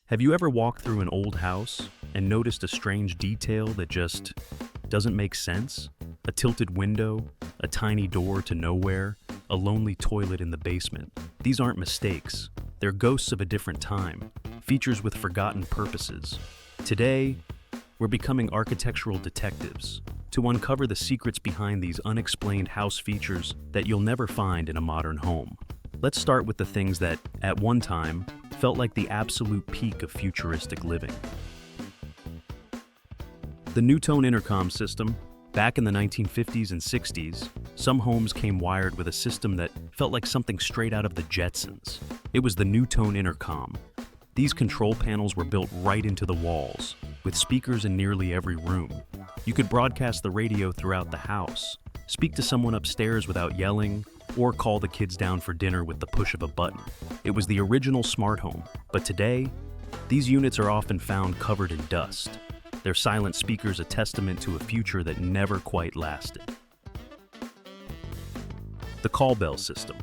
Have you ever walked through an old house and noticed a strange detail that just doesn't make sense? A tilted window, a tiny door to nowhere, a lonely toilet in the basement. These aren't mistakes. They're ghosts of a different time, features with forgotten purposes. Today, we're becoming architectural detectives to uncover the secrets behind these unexplained house features that you'll never find in a modern home. Let's start with the things that, at one time, felt like the absolute peak of futuristic living. The new Tone Intercom system. Back in the 1950s and 60s, some homes came wired with a system that felt like something straight out of the Jetsons. It was the new Tone Intercom. These control panels were built right into the walls, with speakers in nearly every room. You could broadcast the radio throughout the house, speak to someone upstairs without yelling, or call the kids down for dinner with the push of a button. It was the original smart home, but today, these units are often found covered in dust. Their silent speakers a testament to a future that never quite lasted. The call bell system.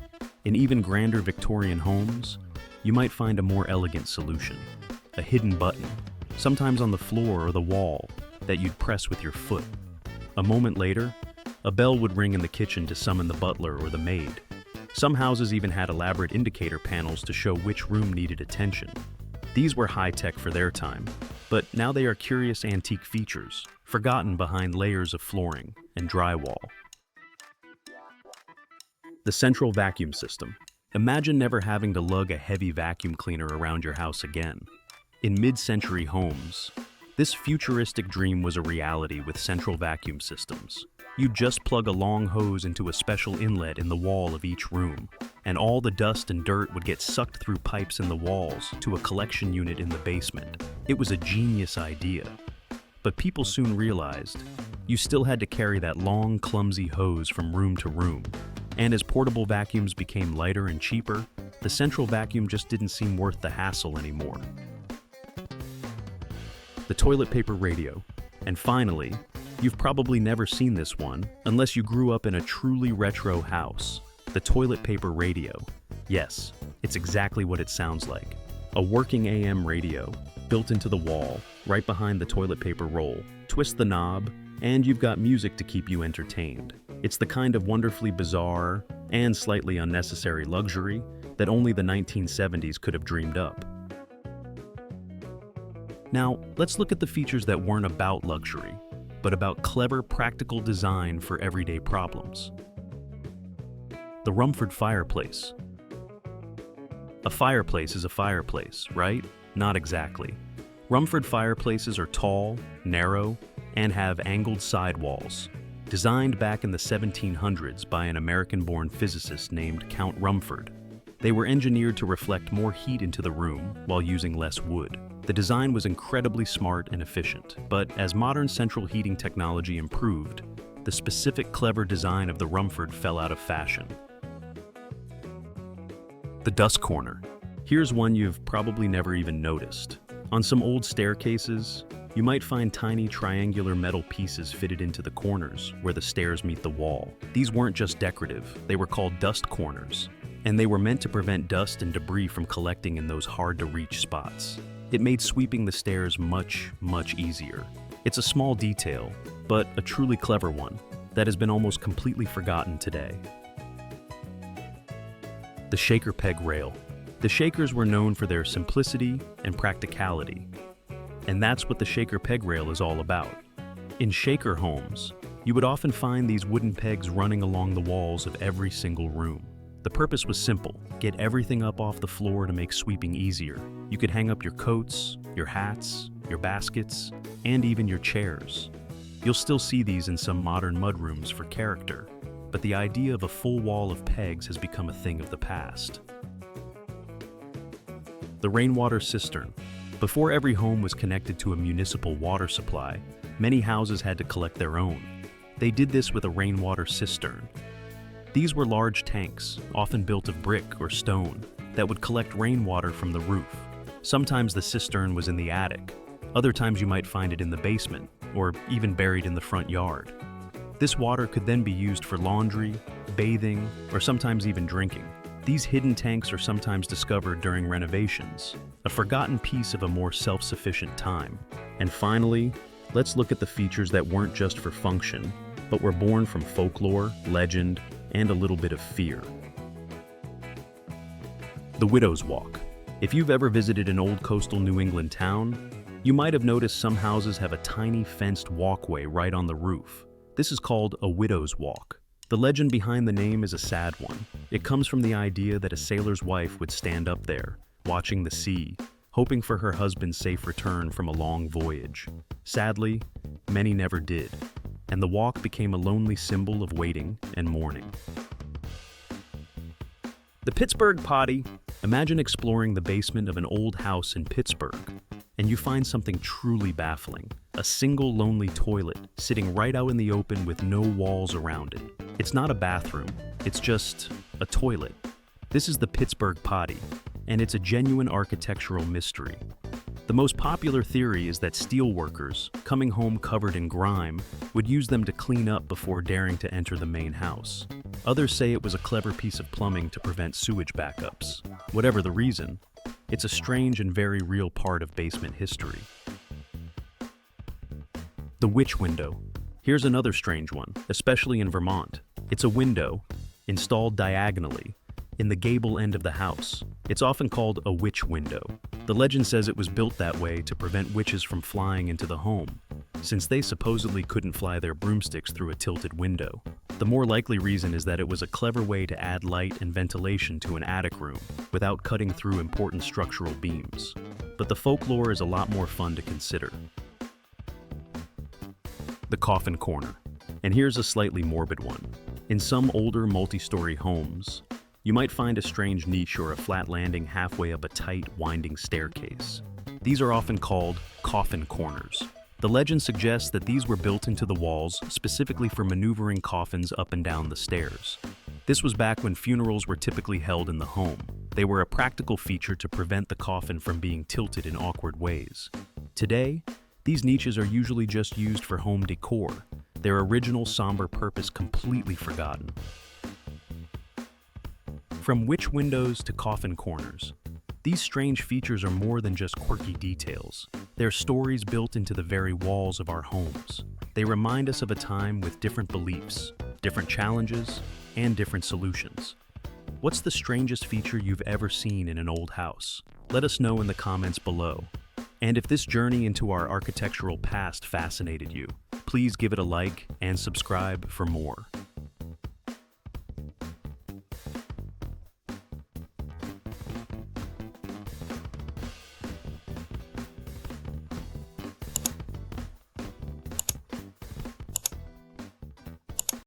In even grander Victorian homes, you might find a more elegant solution. A hidden button, sometimes on the floor or the wall, that you'd press with your foot. A moment later, a bell would ring in the kitchen to summon the butler or the maid. Some houses even had elaborate indicator panels to show which room needed attention. These were high-tech for their time, but now they are curious antique features, forgotten behind layers of flooring and drywall. The central vacuum system. Imagine never having to lug a heavy vacuum cleaner around your house again. In mid-century homes, this futuristic dream was a reality with central vacuum systems. You'd just plug a long hose into a special inlet in the wall of each room, and all the dust and dirt would get sucked through pipes in the walls to a collection unit in the basement. It was a genius idea. But people soon realized you still had to carry that long, clumsy hose from room to room. And as portable vacuums became lighter and cheaper, the central vacuum just didn't seem worth the hassle anymore. The toilet paper radio. And finally, you've probably never seen this one unless you grew up in a truly retro house. The toilet paper radio. Yes, it's exactly what it sounds like. A working AM radio built into the wall, right behind the toilet paper roll. Twist the knob, and you've got music to keep you entertained. It's the kind of wonderfully bizarre and slightly unnecessary luxury that only the 1970s could have dreamed up. Now, let's look at the features that weren't about luxury, but about clever, practical design for everyday problems. The Rumford Fireplace. A fireplace is a fireplace, right? Not exactly. Rumford fireplaces are tall, narrow, and have angled sidewalls. Designed back in the 1700s by an American-born physicist named Count Rumford, they were engineered to reflect more heat into the room while using less wood. The design was incredibly smart and efficient, but as modern central heating technology improved, the specific clever design of the Rumford fell out of fashion. The dust corner. Here's one you've probably never even noticed. On some old staircases, you might find tiny triangular metal pieces fitted into the corners where the stairs meet the wall. These weren't just decorative, they were called dust corners, and they were meant to prevent dust and debris from collecting in those hard-to-reach spots. It made sweeping the stairs much, much easier. It's a small detail, but a truly clever one that has been almost completely forgotten today. The shaker peg rail. The shakers were known for their simplicity and practicality, and that's what the shaker peg rail is all about. In shaker homes, you would often find these wooden pegs running along the walls of every single room. The purpose was simple: get everything up off the floor to make sweeping easier. You could hang up your coats, your hats, your baskets, and even your chairs. You'll still see these in some modern mudrooms for character, but the idea of a full wall of pegs has become a thing of the past. The rainwater cistern. Before every home was connected to a municipal water supply, many houses had to collect their own. They did this with a rainwater cistern. These were large tanks, often built of brick or stone, that would collect rainwater from the roof. Sometimes the cistern was in the attic. Other times you might find it in the basement, or even buried in the front yard. This water could then be used for laundry, bathing, or sometimes even drinking. These hidden tanks are sometimes discovered during renovations, a forgotten piece of a more self-sufficient time. And finally, let's look at the features that weren't just for function, but were born from folklore, legend, and a little bit of fear. The Widow's Walk. If you've ever visited an old coastal New England town, you might have noticed some houses have a tiny fenced walkway right on the roof. This is called a widow's walk. The legend behind the name is a sad one. It comes from the idea that a sailor's wife would stand up there, watching the sea, hoping for her husband's safe return from a long voyage. Sadly, many never did, and the walk became a lonely symbol of waiting and mourning. The Pittsburgh Potty. Imagine exploring the basement of an old house in Pittsburgh, and you find something truly baffling. A single lonely toilet sitting right out in the open with no walls around it. It's not a bathroom, it's just a toilet. This is the Pittsburgh Potty, and it's a genuine architectural mystery. The most popular theory is that steelworkers, coming home covered in grime, would use them to clean up before daring to enter the main house. Others say it was a clever piece of plumbing to prevent sewage backups. Whatever the reason, it's a strange and very real part of basement history. The Witch Window. Here's another strange one, especially in Vermont. It's a window, installed diagonally, in the gable end of the house. It's often called a witch window. The legend says it was built that way to prevent witches from flying into the home, since they supposedly couldn't fly their broomsticks through a tilted window. The more likely reason is that it was a clever way to add light and ventilation to an attic room without cutting through important structural beams. But the folklore is a lot more fun to consider. The Coffin Corner. And here's a slightly morbid one. In some older multi-story homes, you might find a strange niche or a flat landing halfway up a tight, winding staircase. These are often called coffin corners. The legend suggests that these were built into the walls specifically for maneuvering coffins up and down the stairs. This was back when funerals were typically held in the home. They were a practical feature to prevent the coffin from being tilted in awkward ways. Today, these niches are usually just used for home decor, their original somber purpose completely forgotten. From witch windows to coffin corners, these strange features are more than just quirky details. They're stories built into the very walls of our homes. They remind us of a time with different beliefs, different challenges, and different solutions. What's the strangest feature you've ever seen in an old house? Let us know in the comments below. And if this journey into our architectural past fascinated you, please give it a like and subscribe for more.